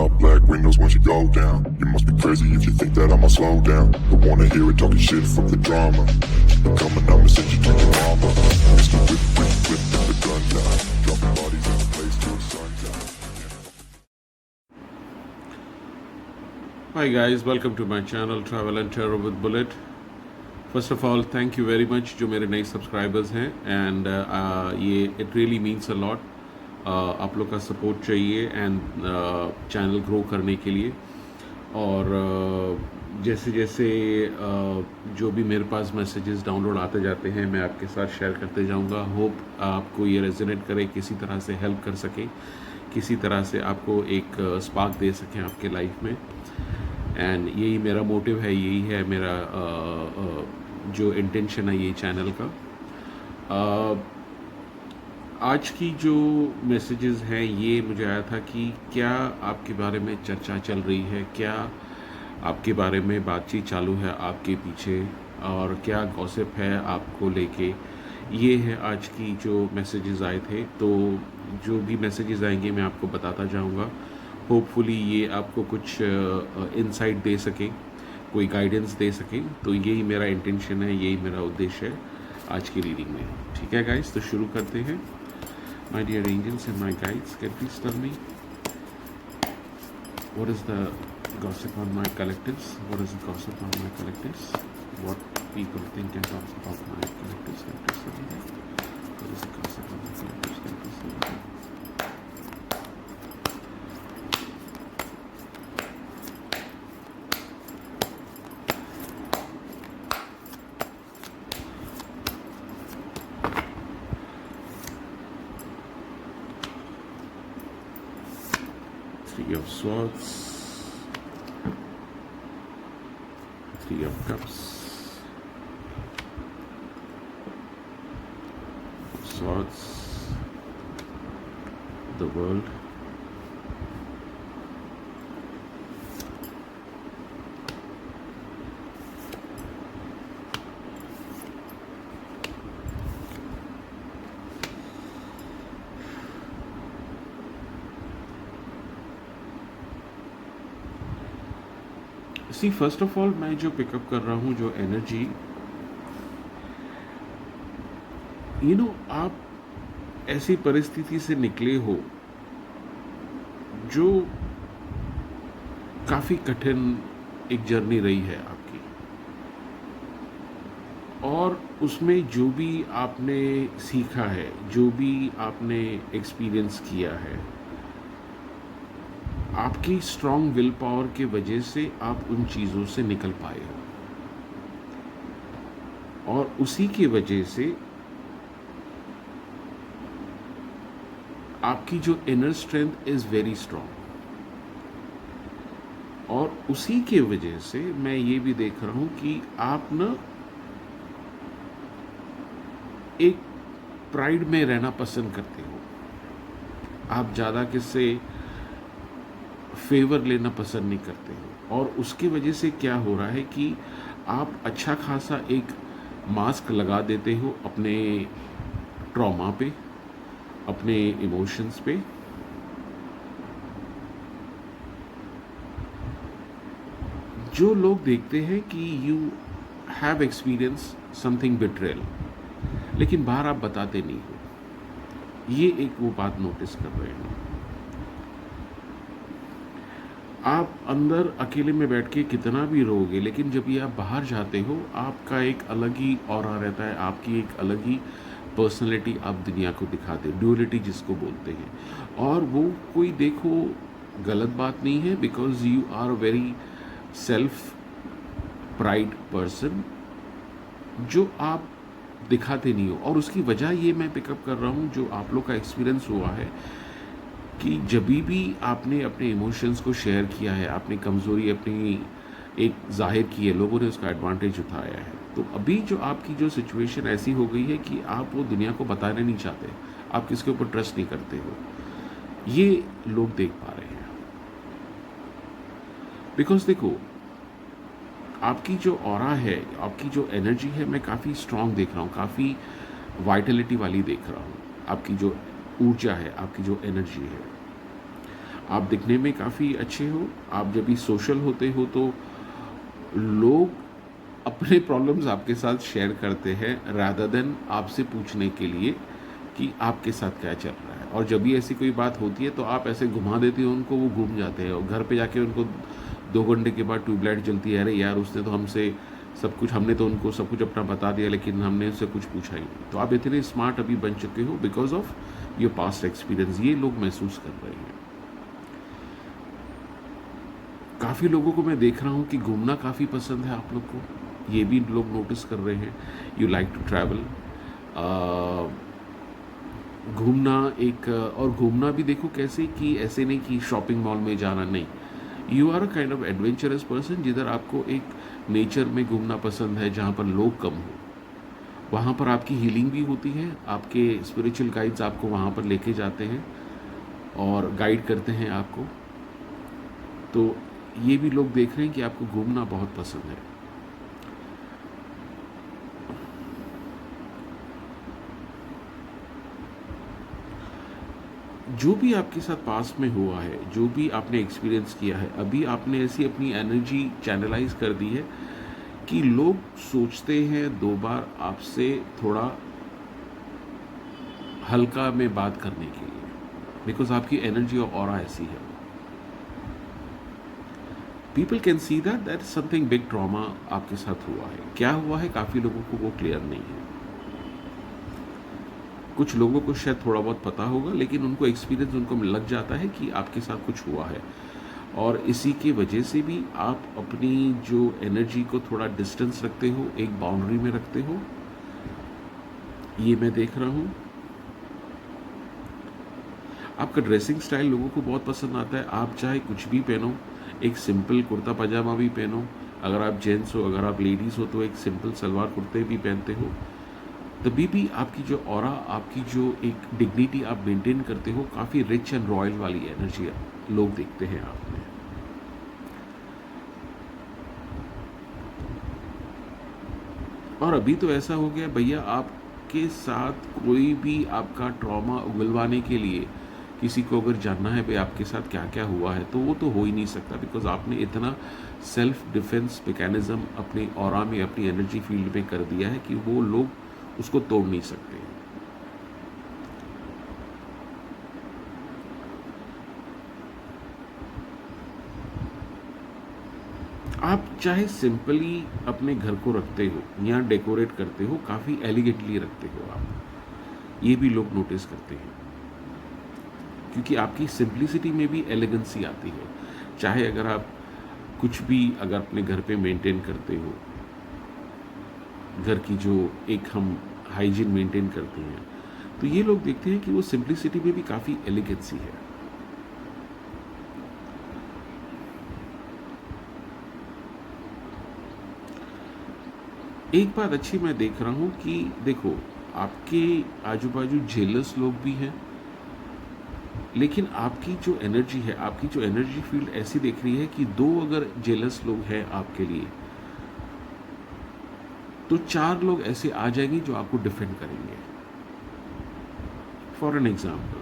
up, black windows once you go down. You must be crazy if you think that I'ma slow down. Don't wanna hear it talking shit from the drama. Keep it coming, I'ma send you to your mama. Mr. Whip, whip, whip, with the gun down. Dropping bodies in the place till the sun down. Hi guys, welcome to my channel Travel and Terror with Bullet. First of all thank you very much जो मेरे नए subscribers हैं and ये it really means a lot. आप लोग का support चाहिए and channel grow करने के लिए. और जैसे जैसे जो भी मेरे पास मैसेजेस डाउनलोड आते जाते हैं मैं आपके साथ शेयर करते जाऊंगा. होप आपको ये रेजोनेट करे, किसी तरह से हेल्प कर सके, किसी तरह से आपको एक स्पार्क दे सकें आपके लाइफ में. एंड यही मेरा मोटिव है, यही है मेरा जो इंटेंशन है ये चैनल का. आज की जो मैसेजेस हैं ये मुझे आया था कि क्या आपके बारे में चर्चा चल रही है, क्या आपके बारे में बातचीत चालू है आपके पीछे, और क्या गॉसिप है आपको लेके. ये है आज की जो मैसेजेस आए थे. तो जो भी मैसेजेस आएंगे मैं आपको बताता जाऊंगा. होपफुली ये आपको कुछ इंसाइट दे सके, कोई गाइडेंस दे सके. तो यही मेरा इंटेंशन है, यही मेरा उद्देश्य है आज की रीडिंग में. ठीक है गाइस, तो शुरू करते हैं. My dear angels and my guides, can please tell me what is the gossip on my collectives, what is the gossip on my collectives, what people think and talk about my collectives. Can please tell me what is the gossip on my collectives. Can please tell me. Three of Swords, Three of Cups, Swords, the World, see. First of all मैं जो pickup कर रहा हूँ जो energy, आप ऐसी परिस्थिति से निकले हो जो काफ़ी कठिन एक जर्नी रही है आपकी, और उसमें जो भी आपने सीखा है, जो भी आपने एक्सपीरियंस किया है, आपकी स्ट्रॉन्ग विल पावर के वजह से आप उन चीज़ों से निकल पाए हो, और उसी की वजह से आपकी जो inner strength is very strong. और उसी के वजह से मैं ये भी देख रहा हूँ कि आप ना एक प्राइड में रहना पसंद करते हो. आप ज़्यादा किससे फेवर लेना पसंद नहीं करते हो, और उसकी वजह से क्या हो रहा है कि आप अच्छा खासा एक मास्क लगा देते हो अपने ट्रॉमा पे, अपने इमोशंस पे. जो लोग देखते हैं कि you have experience something betrayal, लेकिन बाहर आप बताते नहीं हो, ये एक वो बात नोटिस कर रहे हैं. आप अंदर अकेले में बैठ के कितना भी रोगे, लेकिन जब ये आप बाहर जाते हो आपका एक अलग ही ऑरा रहता है, आपकी एक अलग ही पर्सनैलिटी आप दुनिया को दिखाते हो, ड्यूअलिटी जिसको बोलते हैं. और वो कोई देखो गलत बात नहीं है, because you are very self pride person जो आप दिखाते नहीं हो. और उसकी वजह ये मैं पिकअप कर रहा हूँ जो आप लोग का एक्सपीरियंस हुआ है कि जब भी आपने अपने इमोशंस को शेयर किया है, आपने कमज़ोरी अपनी एक जाहिर की है, लोगों ने उसका एडवांटेज उठाया है. तो अभी जो आपकी जो सिचुएशन ऐसी हो गई है कि आप वो दुनिया को बताना नहीं चाहते, आप किसके ऊपर ट्रस्ट नहीं करते हो, ये लोग देख पा रहे हैं. बिकॉज देखो आपकी जो ऑरा है, आपकी जो एनर्जी है, मैं काफ़ी स्ट्रांग देख रहा हूँ, काफ़ी वाइटलिटी वाली देख रहा हूँ. आपकी जो ऊर्जा है, आपकी जो एनर्जी है, आप दिखने में काफ़ी अच्छे हो, आप जब भी सोशल होते हो तो लोग अपने प्रॉब्लम्स आपके साथ शेयर करते हैं रादर देन आपसे पूछने के लिए कि आपके साथ क्या चल रहा है। और जब भी ऐसी कोई बात होती है तो आप ऐसे घुमा देते हो उनको, वो घूम जाते हैं और घर पे जाके उनको 2 घंटे के बाद ट्यूबलाइट जलती है, अरे यार उसने तो हमसे सब कुछ, हमने तो उनको सब कुछ अपना बता दिया लेकिन हमने उससे कुछ पूछा ही नहीं। तो आप इतने स्मार्ट अभी बन चुके हो because of your past experience, ये लोग महसूस कर रहे हैं। काफ़ी लोगों को मैं देख रहा हूँ कि घूमना काफ़ी पसंद है आप लोग को, ये भी लोग नोटिस कर रहे हैं। यू लाइक टू ट्रैवल, घूमना एक, और घूमना भी देखो कैसे कि ऐसे नहीं कि शॉपिंग मॉल में जाना, नहीं, you are a kind of adventurous person जिधर आपको एक नेचर में घूमना पसंद है जहाँ पर लोग कम हो, वहाँ पर आपकी हीलिंग भी होती है, आपके स्पिरिचुअल गाइड्स आपको वहाँ पर लेके जाते हैं और गाइड करते हैं आपको। तो ये भी लोग देख रहे हैं कि आपको घूमना बहुत पसंद है। जो भी आपके साथ पास में हुआ है, जो भी आपने एक्सपीरियंस किया है, अभी आपने ऐसी अपनी एनर्जी चैनलाइज कर दी है कि लोग सोचते हैं 2 बार आपसे थोड़ा हल्का में बात करने के लिए, बिकॉज आपकी एनर्जी और ऑरा ऐसी है। People can see that something big trauma आपके साथ हुआ है। क्या हुआ है काफ़ी लोगों को वो क्लियर नहीं है। कुछ लोगों को शायद थोड़ा बहुत पता होगा लेकिन उनको एक्सपीरियंस उनको लग जाता है कि आपके साथ कुछ हुआ है, और इसी की वजह से भी आप अपनी जो एनर्जी को थोड़ा डिस्टेंस रखते हो, एक बाउंड्री में रखते हो, ये मैं देख रहा हूँ। आपका ड्रेसिंग स्टाइल लोगों को बहुत पसंद आता है, आप चाहे कुछ भी पहनो, एक सिंपल कुर्ता पजामा भी पहनो, अगर आप जेंट्स हो, अगर आप लेडीज़ हो तो एक सिंपल सलवार कुर्ते भी पहनते हो, तभी भी आपकी जो ऑरा, आपकी जो एक डिग्निटी आप मेंटेन करते हो, काफ़ी रिच एंड रॉयल वाली एनर्जी लोग देखते हैं आप में। और अभी तो ऐसा हो गया भैया, आपके साथ कोई भी आपका ट्रॉमा उगलवाने के लिए किसी को अगर जानना है भाई आपके साथ क्या क्या हुआ है, तो वो तो हो ही नहीं सकता, बिकॉज आपने इतना सेल्फ डिफेंस मैकेनिज्म अपने ऑरा में, अपनी एनर्जी फील्ड में कर दिया है कि वो लोग उसको तोड़ नहीं सकते। आप चाहे सिंपली अपने घर को रखते हो या डेकोरेट करते हो, काफ़ी एलिगेंटली रखते हो आप, ये भी लोग नोटिस करते हैं, क्योंकि आपकी सिंप्लिसिटी में भी एलिगेंसी आती है। चाहे अगर आप कुछ भी अगर अपने घर पे मेंटेन करते हो, घर की जो एक हम हाइजीन मेंटेन करते हैं, तो ये लोग देखते हैं कि वो सिंप्लिसिटी में भी काफ़ी एलिगेंसी है। एक बात अच्छी मैं देख रहा हूँ कि देखो, आपके आजू बाजू जेलस लोग भी हैं, लेकिन आपकी जो एनर्जी है, आपकी जो एनर्जी फील्ड ऐसी दिख रही है कि 2 अगर जेलस लोग हैं आपके लिए, तो 4 लोग ऐसे आ जाएंगे जो आपको डिफेंड करेंगे। फॉर एन एग्जाम्पल,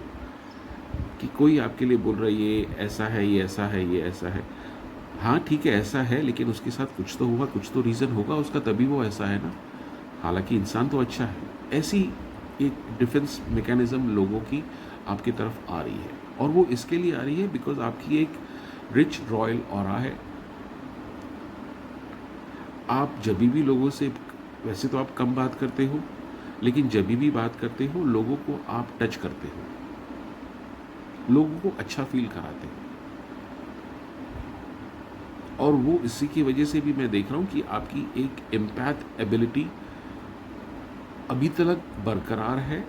कि कोई आपके लिए बोल रहा है ये ऐसा है, ये ऐसा है, ये ऐसा है, हाँ ठीक है ऐसा है, लेकिन उसके साथ कुछ तो हुआ, कुछ तो रीज़न होगा उसका, तभी वो ऐसा है ना, हालांकि इंसान तो अच्छा है। ऐसी एक डिफेंस मैकेनिज्म लोगों की आपकी तरफ आ रही है, और वो इसके लिए आ रही है बिकॉज आपकी एक रिच रॉयल ऑरा है। आप जब भी लोगों से, वैसे तो आप कम बात करते हो, लेकिन जब भी बात करते हो लोगों को आप टच करते हो, लोगों को अच्छा फील कराते हो, और वो इसी की वजह से भी मैं देख रहा हूँ कि आपकी एक एम्पैथ एबिलिटी अभी तक बरकरार है।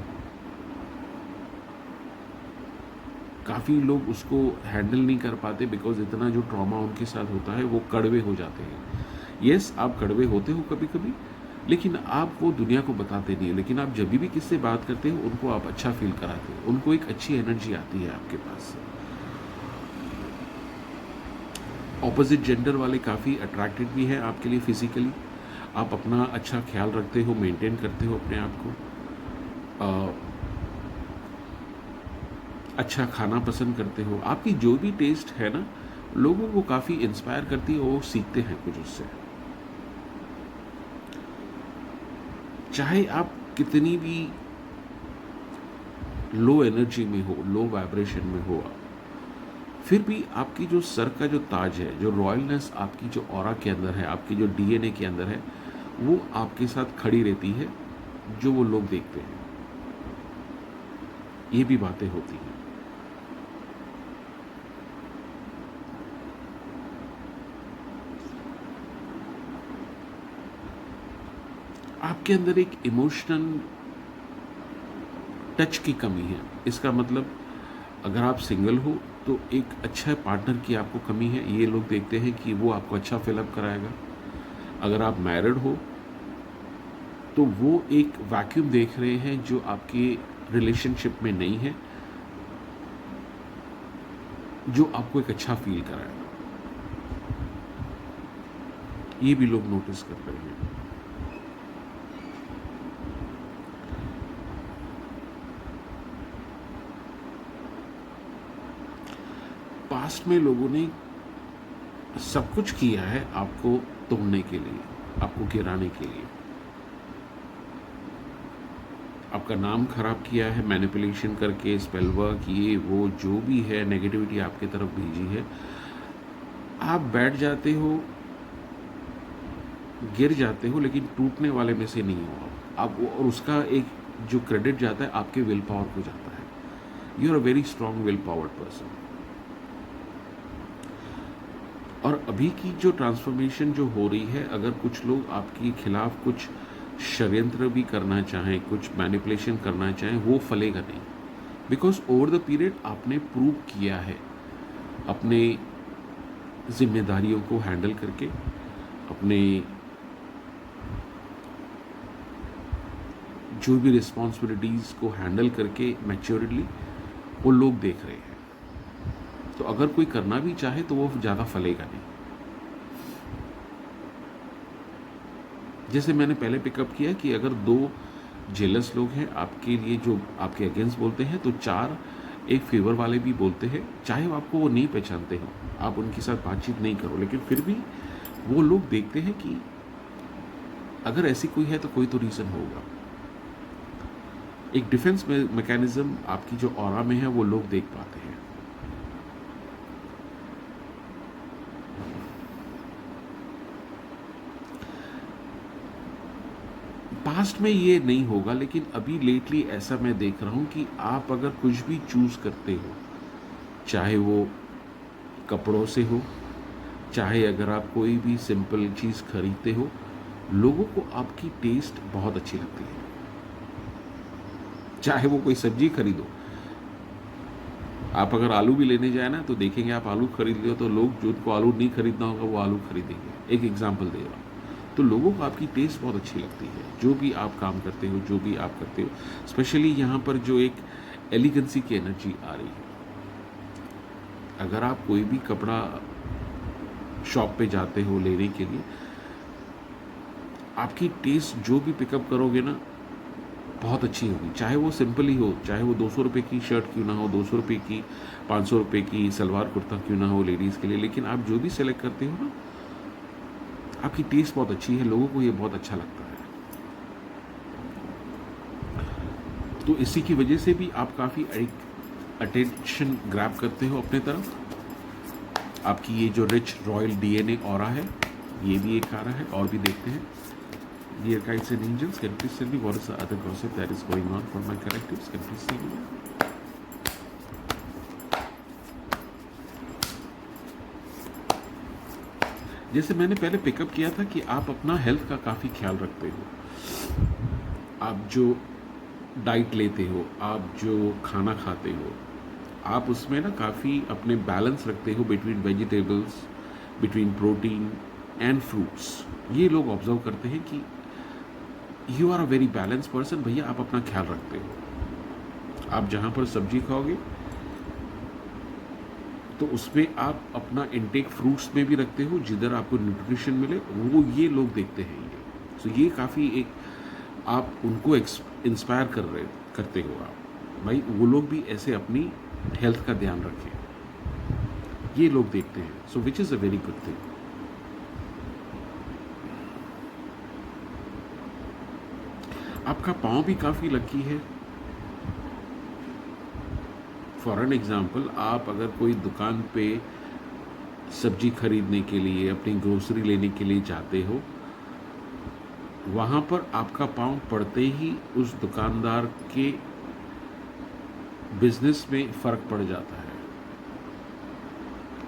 काफ़ी लोग उसको हैंडल नहीं कर पाते बिकॉज इतना जो ट्रॉमा उनके साथ होता है वो कड़वे हो जाते हैं। यस, आप कड़वे होते हो कभी कभी, लेकिन आप वो दुनिया को बताते नहीं, लेकिन आप जब भी किससे बात करते हो उनको आप अच्छा फील कराते हो, उनको एक अच्छी एनर्जी आती है आपके पास। ऑपोजिट जेंडर वाले काफ़ी अट्रैक्टेड भी हैं आपके लिए फिजिकली, आप अपना अच्छा ख्याल रखते हो, मेंटेन करते हो अपने आप को। अच्छा खाना पसंद करते हो, आपकी जो भी टेस्ट है ना, लोगों को काफ़ी इंस्पायर करती है, वो सीखते हैं कुछ उससे। चाहे आप कितनी भी लो एनर्जी में हो, लो वाइब्रेशन में हो, फिर भी आपकी जो सर का जो ताज है, जो रॉयलनेस आपकी जो ऑरा के अंदर है, आपकी जो डीएनए के अंदर है, वो आपके साथ खड़ी रहती है, जो वो लोग देखते हैं। ये भी बातें होती हैं। आपके अंदर एक इमोशनल टच की कमी है। इसका मतलब अगर आप सिंगल हो तो एक अच्छा पार्टनर की आपको कमी है, ये लोग देखते हैं कि वो आपको अच्छा फिलअप कराएगा। अगर आप मैरिड हो तो वो एक वैक्यूम देख रहे हैं जो आपके रिलेशनशिप में नहीं है, जो आपको एक अच्छा फील कराएगा। ये भी लोग नोटिस कर रहे हैं। पास्ट में लोगों ने सब कुछ किया है आपको तोड़ने के लिए, आपको गिराने के लिए, आपका नाम खराब किया है मैनिपुलेशन करके, स्पेल वर्क, ये वो जो भी है नेगेटिविटी आपके तरफ भेजी है। आप बैठ जाते हो, गिर जाते हो, लेकिन टूटने वाले में से नहीं हो आप। और उसका एक जो क्रेडिट जाता है आपके विल पावर को जाता है। You are a very strong will powered person. और अभी की जो ट्रांसफॉर्मेशन जो हो रही है, अगर कुछ लोग आपके खिलाफ कुछ षड्यंत्र भी करना चाहें, कुछ मैनिपुलेशन करना चाहें, वो फलेगा नहीं। बिकॉज ओवर द पीरियड आपने प्रूव किया है अपने जिम्मेदारियों को हैंडल करके, अपने जो भी रिस्पॉन्सिबिलिटीज़ को हैंडल करके मैच्योरिटली, वो लोग देख रहे हैं। तो अगर कोई करना भी चाहे तो वो ज़्यादा फलेगा नहीं। जैसे मैंने पहले पिकअप किया कि अगर 2 जेलस लोग हैं आपके लिए जो आपके अगेंस्ट बोलते हैं, तो 4 एक फेवर वाले भी बोलते हैं, चाहे वो आपको वो नहीं पहचानते हो, आप उनके साथ बातचीत नहीं करो, लेकिन फिर भी वो लोग देखते हैं कि अगर ऐसी कोई है तो कोई तो रीज़न होगा। एक डिफेंस मैकेनिज्म आपकी जो ऑरा में है वो लोग देख पाते हैं। पास्ट में ये नहीं होगा, लेकिन अभी लेटली ऐसा मैं देख रहा हूँ कि आप अगर कुछ भी चूज़ करते हो, चाहे वो कपड़ों से हो, चाहे अगर आप कोई भी सिंपल चीज़ खरीदते हो, लोगों को आपकी टेस्ट बहुत अच्छी लगती है। चाहे वो कोई सब्जी खरीदो, आप अगर आलू भी लेने जाए ना, तो देखेंगे आप आलू खरीद लियो तो लोग जिनको आलू नहीं खरीदना होगा वो आलू खरीदेंगे। एक एग्जांपल दे रहा हूँ। तो लोगों को आपकी टेस्ट बहुत अच्छी लगती है, जो भी आप काम करते हो, जो भी आप करते हो। स्पेशली यहाँ पर जो एक एलिगेंसी की एनर्जी आ रही है। अगर आप कोई भी कपड़ा शॉप पे जाते हो लेने के लिए, आपकी टेस्ट जो भी पिकअप करोगे ना, बहुत अच्छी होगी। चाहे वो सिंपल ही हो, चाहे वो 200 रुपये की शर्ट क्यों ना हो, 200 रुपये की, 500 रुपये की सलवार कुर्ता क्यों ना हो लेडीज़ के लिए, लेकिन आप जो भी सेलेक्ट करते हो ना, आपकी टेस्ट बहुत अच्छी है, लोगों को ये बहुत अच्छा लगता है। तो इसी की वजह से भी आप काफ़ी अटेंशन ग्रैब करते हो अपने तरफ। आपकी ये जो रिच रॉयल डीएनए ऑरा है, ये भी एक आ रहा है। और भी देखते हैं। Dear guides and angels, can you please tell me what is the other gossip that is going on for my collectives? Can you please tell me? जैसे मैंने पहले पिकअप किया था कि आप अपना हेल्थ का काफ़ी ख्याल रखते हो। आप जो डाइट लेते हो, आप जो खाना खाते हो, आप उसमें ना काफ़ी अपने बैलेंस रखते हो between vegetables, between protein and fruits. ये लोग ऑब्जर्व करते हैं कि you are a very balance person. भैया आप अपना ख्याल रखते हो। आप जहाँ पर सब्जी खाओगे तो उसमें आप अपना इनटेक फ्रूट्स में भी रखते हो, जिधर आपको न्यूट्रिशन मिले, वो ये लोग देखते हैं। ये ये काफ़ी एक आप उनको इंस्पायर करते हो आप। भाई वो लोग भी ऐसे अपनी हेल्थ का ध्यान रखें, ये लोग देखते हैं। So which is a very good thing. आपका पाँव भी काफ़ी लकी है। फॉर एन एग्जाम्पल, आप अगर कोई दुकान पे सब्जी खरीदने के लिए, अपनी ग्रोसरी लेने के लिए जाते हो, वहाँ पर आपका पाँव पड़ते ही उस दुकानदार के बिजनेस में फ़र्क पड़ जाता है।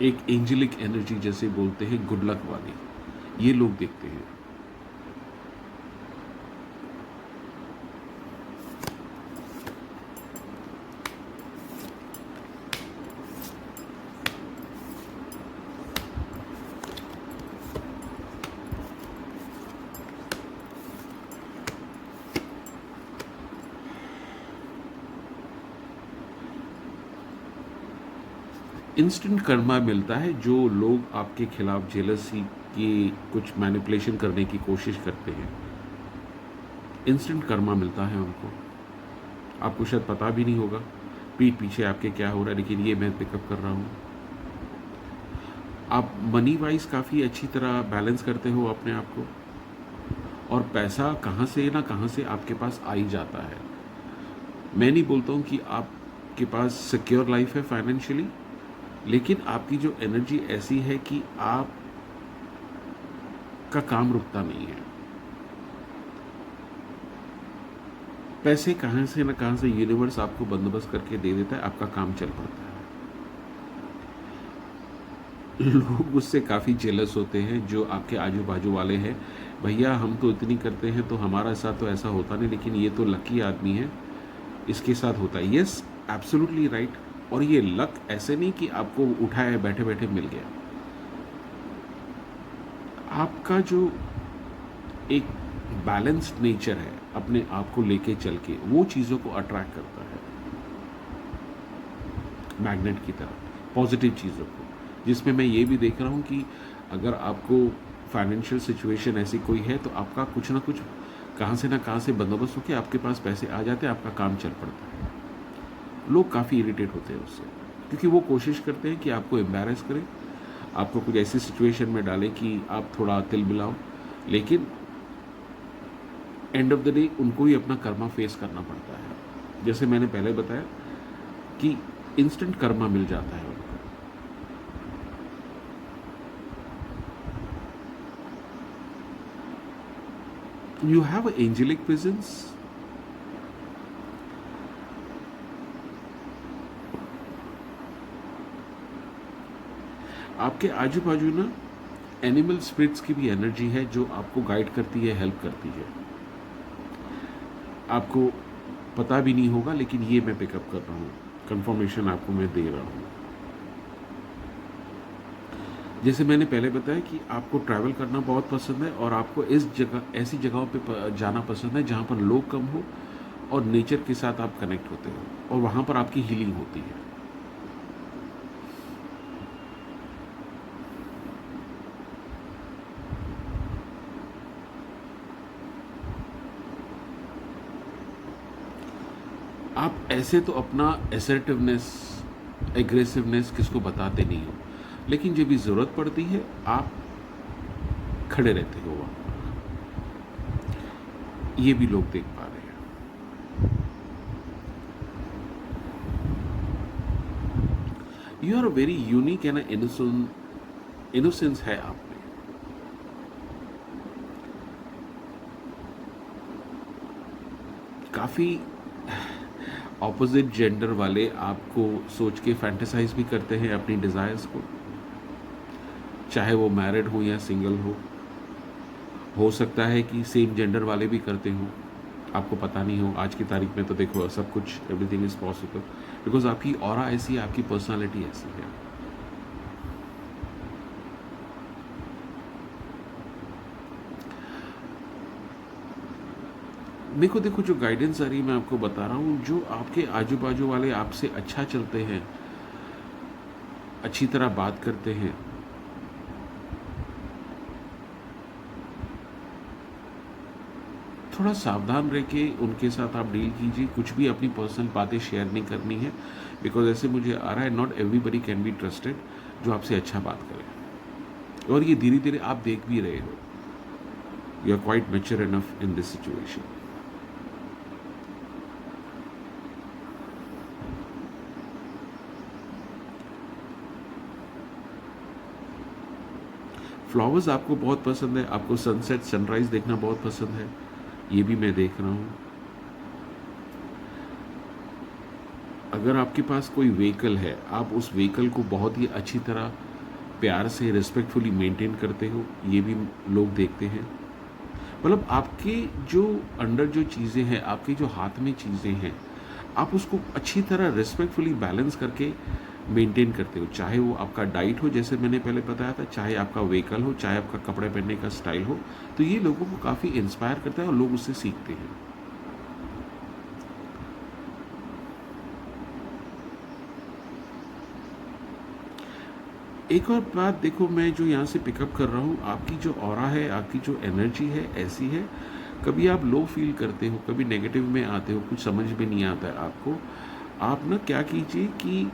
एक एंजेलिक एनर्जी जैसे बोलते हैं, गुड लक वाली, ये लोग देखते हैं। इंस्टेंट कर्मा मिलता है। जो लोग आपके खिलाफ जेलसी की कुछ मैनिपुलेशन करने की कोशिश करते हैं, इंस्टेंट कर्मा मिलता है उनको। आपको शायद पता भी नहीं होगा पीठ पीछे आपके क्या हो रहा है, लेकिन ये मैं पिकअप कर रहा हूँ। आप मनी वाइज काफ़ी अच्छी तरह बैलेंस करते हो अपने आप को, और पैसा कहाँ से ना कहाँ से आपके पास आ ही जाता है। मैं नहीं बोलता हूँ कि आपके पास सिक्योर लाइफ है फाइनेंशियली, लेकिन आपकी जो एनर्जी ऐसी है कि आप का काम रुकता नहीं है। पैसे कहाँ से ना कहाँ से यूनिवर्स आपको बंदोबस्त करके दे देता है, आपका काम चल पड़ता है। लोग उससे काफ़ी जेलस होते हैं जो आपके आजू बाजू वाले हैं। भैया हम तो इतनी करते हैं तो हमारा साथ तो ऐसा होता नहीं, लेकिन ये तो लकी आदमी है, इसके साथ होता है। Yes, absolutely right. और ये लक ऐसे नहीं कि आपको उठाए बैठे बैठे मिल गया। आपका जो एक बैलेंस्ड नेचर है अपने आप को लेके चल के, वो चीज़ों को अट्रैक्ट करता है मैग्नेट की तरह, पॉजिटिव चीज़ों को। जिसमें मैं ये भी देख रहा हूँ कि अगर आपको फाइनेंशियल सिचुएशन ऐसी कोई है तो आपका कुछ ना कुछ कहाँ से ना कहाँ से बंदोबस्त होकर आपके पास पैसे आ जाते हैं, आपका काम चल पड़ता है। लोग काफ़ी इरिटेट होते हैं उससे, क्योंकि वो कोशिश करते हैं कि आपको एम्बैरेस करें, आपको कुछ ऐसी सिचुएशन में डालें कि आप थोड़ा तिल मिलाओ, लेकिन एंड ऑफ द डे उनको ही अपना कर्मा फेस करना पड़ता है। जैसे मैंने पहले बताया कि इंस्टेंट कर्मा मिल जाता है उनको। You have angelic presence. आपके आजू बाजू ना एनिमल स्पिरिट्स की भी एनर्जी है जो आपको गाइड करती है, हेल्प करती है। आपको पता भी नहीं होगा, लेकिन ये मैं पिकअप कर रहा हूँ, कंफर्मेशन आपको मैं दे रहा हूँ। जैसे मैंने पहले बताया कि आपको ट्रैवल करना बहुत पसंद है, और आपको इस जगह ऐसी जगहों पे जाना पसंद है जहाँ पर लोग कम हो और नेचर के साथ आप कनेक्ट होते हो, और वहाँ पर आपकी हीलिंग होती है। आप ऐसे तो अपना एसर्टिवनेस, एग्रेसिवनेस किसको बताते नहीं हो, लेकिन जब भी ज़रूरत पड़ती है आप खड़े रहते हो वहाँ पर। ये भी लोग देख पा रहे हैं। You are very unique and innocence है आप में। काफ़ी ऑपोजिट जेंडर वाले आपको सोच के फैंटेसाइज भी करते हैं अपनी डिज़ायर्स को, चाहे वो मैरिड हो या सिंगल हो सकता है कि सेम जेंडर वाले भी करते हो, आपको पता नहीं हो। आज की तारीख में तो देखो सब कुछ, एवरीथिंग इज़ पॉसिबल, बिकॉज आपकी ऑरा ऐसी है, आपकी पर्सनालिटी ऐसी है। देखो देखो, जो गाइडेंस आ रही है मैं आपको बता रहा हूँ, जो आपके आजू बाजू वाले आपसे अच्छा चलते हैं, अच्छी तरह बात करते हैं, थोड़ा सावधान रह के उनके साथ आप डील कीजिए, कुछ भी अपनी पर्सनल बातें शेयर नहीं करनी है, बिकॉज ऐसे मुझे आ रहा है not everybody can be trusted जो आपसे अच्छा बात करे। और ये धीरे धीरे आप देख भी रहे हो, you are quite mature enough in this situation. Flowers आपको बहुत पसंद है, आपको सनसेट सनराइज देखना बहुत पसंद है, ये भी मैं देख रहा हूँ। अगर आपके पास कोई व्हीकल है, आप उस व्हीकल को बहुत ही अच्छी तरह प्यार से रिस्पेक्टफुली मेंटेन करते हो, ये भी लोग देखते हैं। मतलब आपके जो अंडर जो चीज़ें हैं, आपके जो हाथ में चीज़ें हैं, आप उसको अच्छी तरह रिस्पेक्टफुली बैलेंस करके मेंटेन करते हो, चाहे वो आपका डाइट हो जैसे मैंने पहले बताया था, चाहे आपका व्हीकल हो, चाहे आपका कपड़े पहनने का स्टाइल हो। तो ये लोगों को काफ़ी इंस्पायर करता है और लोग उससे सीखते हैं। एक और बात देखो, मैं जो यहाँ से पिकअप कर रहा हूँ, आपकी जो ऑरा है, आपकी जो एनर्जी है ऐसी है, कभी आप लो फील करते हो, कभी नेगेटिव में आते हो, कुछ समझ में नहीं आता है आपको। आप ना क्या कीजिए कि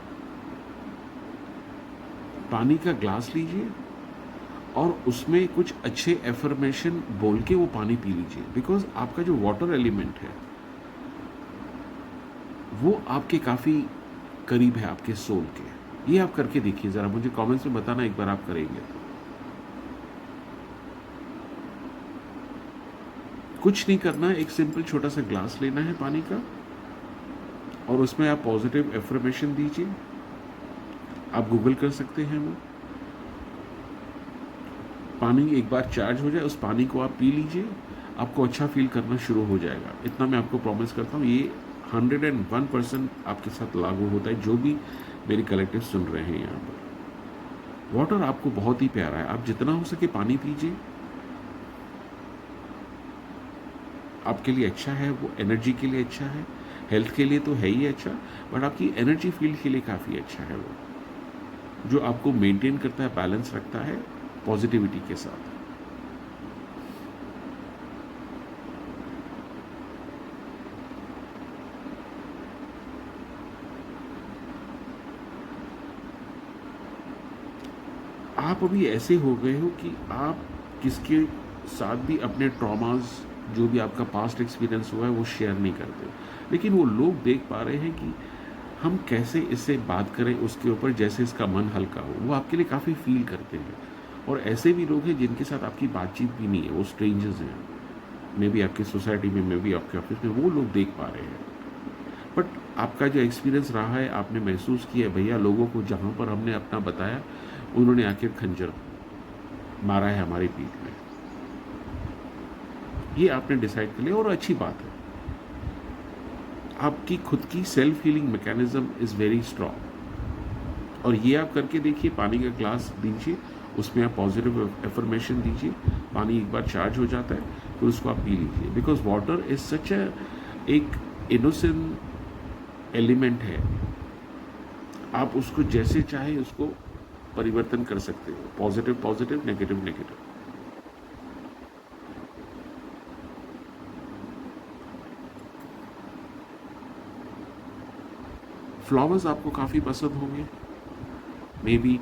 पानी का ग्लास लीजिए और उसमें कुछ अच्छे एफर्मेशन बोल के वो पानी पी लीजिए, बिकॉज आपका जो वाटर एलिमेंट है वो आपके काफ़ी करीब है, आपके सोल के। ये आप करके देखिए ज़रा, मुझे कमेंट्स में बताना एक बार आप करेंगे तो। कुछ नहीं करना है, एक सिंपल छोटा सा ग्लास लेना है पानी का और उसमें आप पॉजिटिव एफर्मेशन दीजिए। आप गूगल कर सकते हैं वो। पानी एक बार चार्ज हो जाए, उस पानी को आप पी लीजिए, आपको अच्छा फील करना शुरू हो जाएगा। इतना मैं आपको प्रॉमिस करता हूँ, ये 101% आपके साथ लागू होता है, जो भी मेरी कलेक्टिव सुन रहे हैं यहाँ पर। वाटर आपको बहुत ही प्यारा है, आप जितना हो सके पानी पीजिए, आपके लिए अच्छा है, वो एनर्जी के लिए अच्छा है, हेल्थ के लिए तो है ही अच्छा, बट आपकी एनर्जी फील्ड के लिए काफ़ी अच्छा है वो, जो आपको मेंटेन करता है, बैलेंस रखता है पॉजिटिविटी के साथ। आप अभी ऐसे हो गए हो कि आप किसके साथ भी अपने ट्रॉमास, जो भी आपका पास्ट एक्सपीरियंस हुआ है, वो शेयर नहीं करते, लेकिन वो लोग देख पा रहे हैं कि हम कैसे इससे बात करें उसके ऊपर, जैसे इसका मन हल्का हो। वो आपके लिए काफ़ी फील करते हैं। और ऐसे भी लोग हैं जिनके साथ आपकी बातचीत भी नहीं है, वो स्ट्रेंजर्स हैं, मे भी आपकी सोसाइटी में, मे भी आपके ऑफिस में, वो लोग देख पा रहे हैं। बट आपका जो एक्सपीरियंस रहा है, आपने महसूस किया है भैया, लोगों को जहाँ पर हमने अपना बताया, उन्होंने आखिर खंजर मारा है हमारी पीठ में, ये आपने डिसाइड कर लिया और अच्छी बात है। आपकी खुद की self healing mechanism is very strong, और ये आप करके देखिए। पानी का ग्लास दीजिए, उसमें आप पॉजिटिव एफर्मेशन दीजिए, पानी एक बार चार्ज हो जाता है, फिर उसको आप पी लीजिए, बिकॉज वाटर इज सच एक इनोसेंट एलिमेंट है। आप उसको जैसे चाहे उसको परिवर्तन कर सकते हो, positive positive, negative negative. Flowers आपको काफ़ी पसंद होंगे, मे बी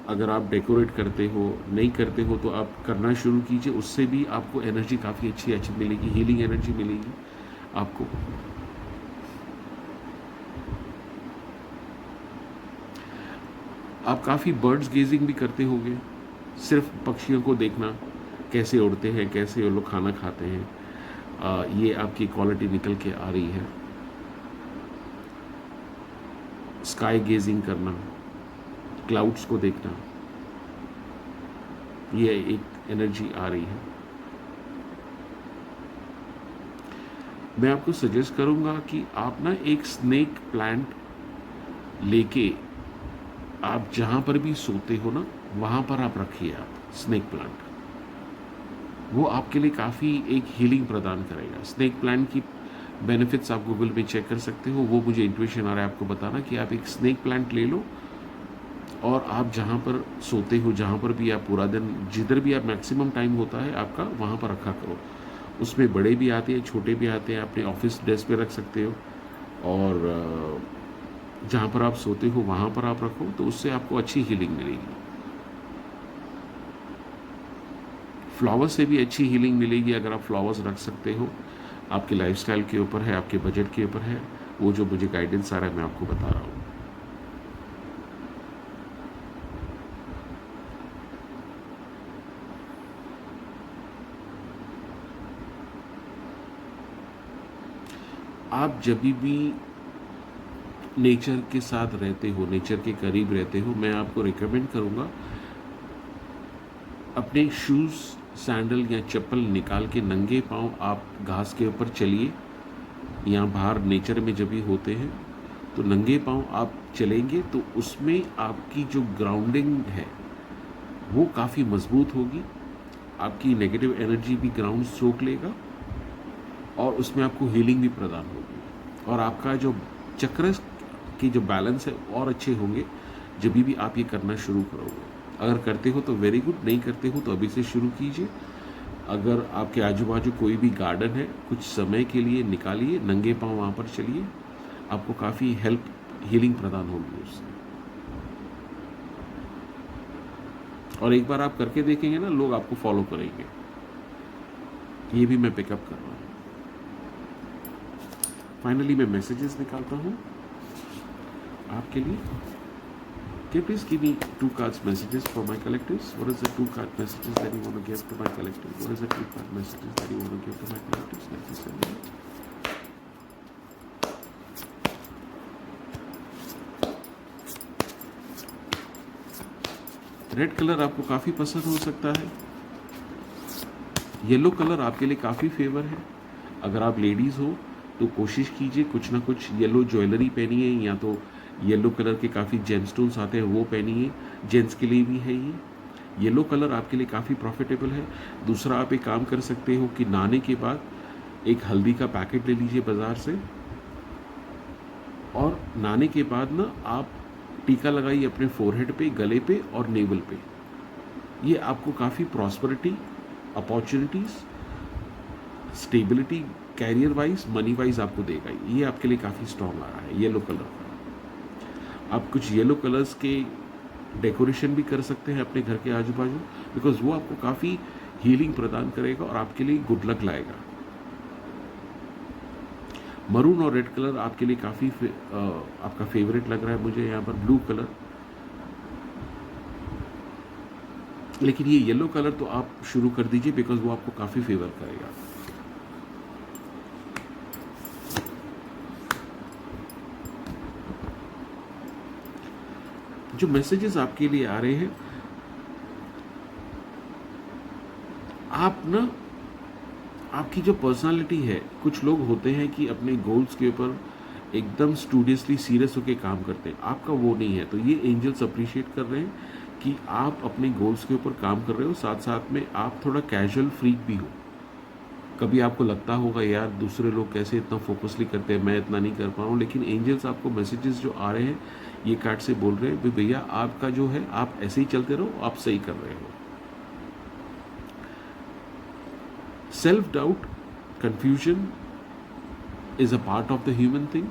अगर आप डेकोरेट करते हो, नहीं करते हो तो आप करना शुरू कीजिए, उससे भी आपको एनर्जी काफ़ी अच्छी मिलेगी, हीलिंग एनर्जी मिलेगी आपको। आप काफ़ी बर्ड्स गेजिंग भी करते होंगे, सिर्फ पक्षियों को देखना, कैसे उड़ते हैं, कैसे वो लोग खाना खाते हैं। ये आपकी क्वालिटी निकल के आ रही है। स्काई गेजिंग करना, क्लाउड्स को देखना, ये एक एनर्जी आ रही है। मैं आपको सजेस्ट करूंगा कि आप ना एक स्नेक प्लांट लेके, आप जहां पर भी सोते हो ना, वहां पर आप रखिए आप स्नेक प्लांट। वो आपके लिए काफ़ी एक हीलिंग प्रदान करेगा। स्नेक प्लांट की बेनिफिट्स आप गूगल में चेक कर सकते हो, वो मुझे इंट्यूशन आ रहा है आपको बताना, कि आप एक स्नेक प्लांट ले लो और आप जहाँ पर सोते हो, जहाँ पर भी आप पूरा दिन, जिधर भी आप मैक्सिमम टाइम होता है आपका, वहाँ पर रखा करो। उसमें बड़े भी आते हैं, छोटे भी आते हैं, अपने ऑफिस डेस्क पे रख सकते हो, और जहाँ पर आप सोते हो वहाँ पर आप रखो, तो उससे आपको अच्छी हीलिंग मिलेगी। फ्लावर्स से भी अच्छी हीलिंग मिलेगी अगर आप फ्लावर्स रख सकते हो। आपके लाइफस्टाइल के ऊपर है, आपके बजट के ऊपर है, वो जो मुझे गाइडेंस आ रहा है मैं आपको बता रहा हूँ। आप जब भी नेचर के साथ रहते हो, नेचर के करीब रहते हो, मैं आपको रिकमेंड करूँगा अपने शूज़, सैंडल या चप्पल निकाल के नंगे पाँव आप घास के ऊपर चलिए। यहाँ बाहर नेचर में जब भी होते हैं तो नंगे पाँव आप चलेंगे तो उसमें आपकी जो ग्राउंडिंग है वो काफ़ी मजबूत होगी। आपकी नेगेटिव एनर्जी भी ग्राउंड सोख लेगा और उसमें आपको हीलिंग भी प्रदान होगी, और आपका जो चक्र की जो बैलेंस है और अच्छे होंगे जब भी आप ये करना शुरू करोगे। अगर करते हो तो वेरी गुड, नहीं करते हो तो अभी से शुरू कीजिए। अगर आपके आजू बाजू कोई भी गार्डन है, कुछ समय के लिए निकालिए, नंगे पाँव वहाँ पर चलिए, आपको काफ़ी हेल्प, हीलिंग प्रदान होगी उससे। और एक बार आप करके देखेंगे ना, लोग आपको फॉलो करेंगे। ये भी मैं पिकअप कर रहा हूँ। फाइनली मैं मैसेजेस निकालता हूँ आपके लिए। Can you please give me 2 cards messages for my collectives? What is the 2 card messages that you want to give to my collective? What is the 2 card messages that you want to give to my collectives? Let me send it. Red colour आपको काफ़ी पसंद हो सकता है। Yellow colour आपके लिए काफ़ी favour है। अगर आप लेडीज़ हो तो कोशिश कीजिए कुछ ना कुछ येलो ज्वेलरी पहनिए, या तो येलो कलर के काफ़ी जेमस्टोन्स आते हैं वो पहनिए। जेंट्स के लिए भी है ये। येलो कलर आपके लिए काफ़ी प्रॉफिटेबल है। दूसरा, आप एक काम कर सकते हो कि नहाने के बाद एक हल्दी का पैकेट ले लीजिए बाज़ार से, और नहाने के बाद ना आप टीका लगाइए अपने फोरहेड पे, गले पे और नेवल पे। ये आपको काफ़ी prosperity, opportunities, stability, career wise, money wise आपको देगा। ये आपके लिए काफ़ी स्ट्रॉन्ग आ रहा है येलो कलर। आप कुछ येलो कलर्स के डेकोरेशन भी कर सकते हैं अपने घर के आजू बाजू, बिकॉज वो आपको काफ़ी हीलिंग प्रदान करेगा और आपके लिए गुड लक लाएगा। मरून और रेड कलर आपके लिए काफ़ी आपका फेवरेट लग रहा है मुझे यहाँ पर। ब्लू कलर, लेकिन ये येलो कलर तो आप शुरू कर दीजिए बिकॉज वो आपको काफ़ी फेवर करेगा। जो मैसेजेस आपके लिए आ रहे हैं, आप ना, आपकी जो पर्सनालिटी है, कुछ लोग होते हैं कि अपने गोल्स के ऊपर एकदम स्टूडियसली सीरियस होकर काम करते हैं, आपका वो नहीं है। तो ये एंजल्स अप्रिशिएट कर रहे हैं कि आप अपने गोल्स के ऊपर काम कर रहे हो, साथ साथ में आप थोड़ा कैजुअल फ्रीक भी हो। कभी आपको लगता होगा यार दूसरे लोग कैसे इतना फोकसली करते हैं, मैं इतना नहीं कर पा रहा हूँ, लेकिन एंजल्स आपको मैसेजेस जो आ रहे हैं ये कार्ड से बोल रहे हैं भैया आपका जो है, आप ऐसे ही चलते रहो, आप सही कर रहे हो। Self doubt, confusion is a part of the human thing,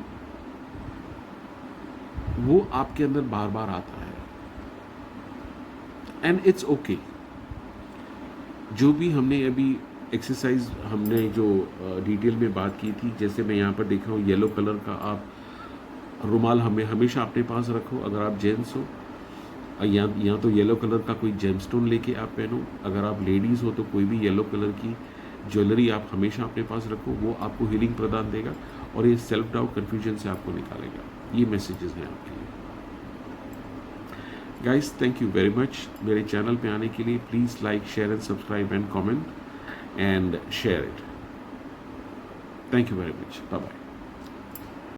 वो आपके अंदर बार बार आता है, एंड इट्स ओके। जो भी हमने अभी एक्सरसाइज, हमने जो डिटेल में बात की थी, जैसे मैं यहाँ पर देख रहा हूँ येलो कलर का आप रुमाल हमेशा अपने पास रखो। अगर आप जेंट्स हो या तो येलो कलर का कोई जेमस्टोन लेके आप पहनो। अगर आप लेडीज़ हो तो कोई भी येलो कलर की ज्वेलरी आप हमेशा अपने पास रखो, वो आपको हीलिंग प्रदान देगा और ये सेल्फ डाउट, कन्फ्यूजन से आपको निकालेगा। ये मैसेजेस हैं आपके लिए। Guys, thank you very much. मेरे चैनल पे आने के लिए please like, share and subscribe and comment and share it. Thank you very much. Bye bye.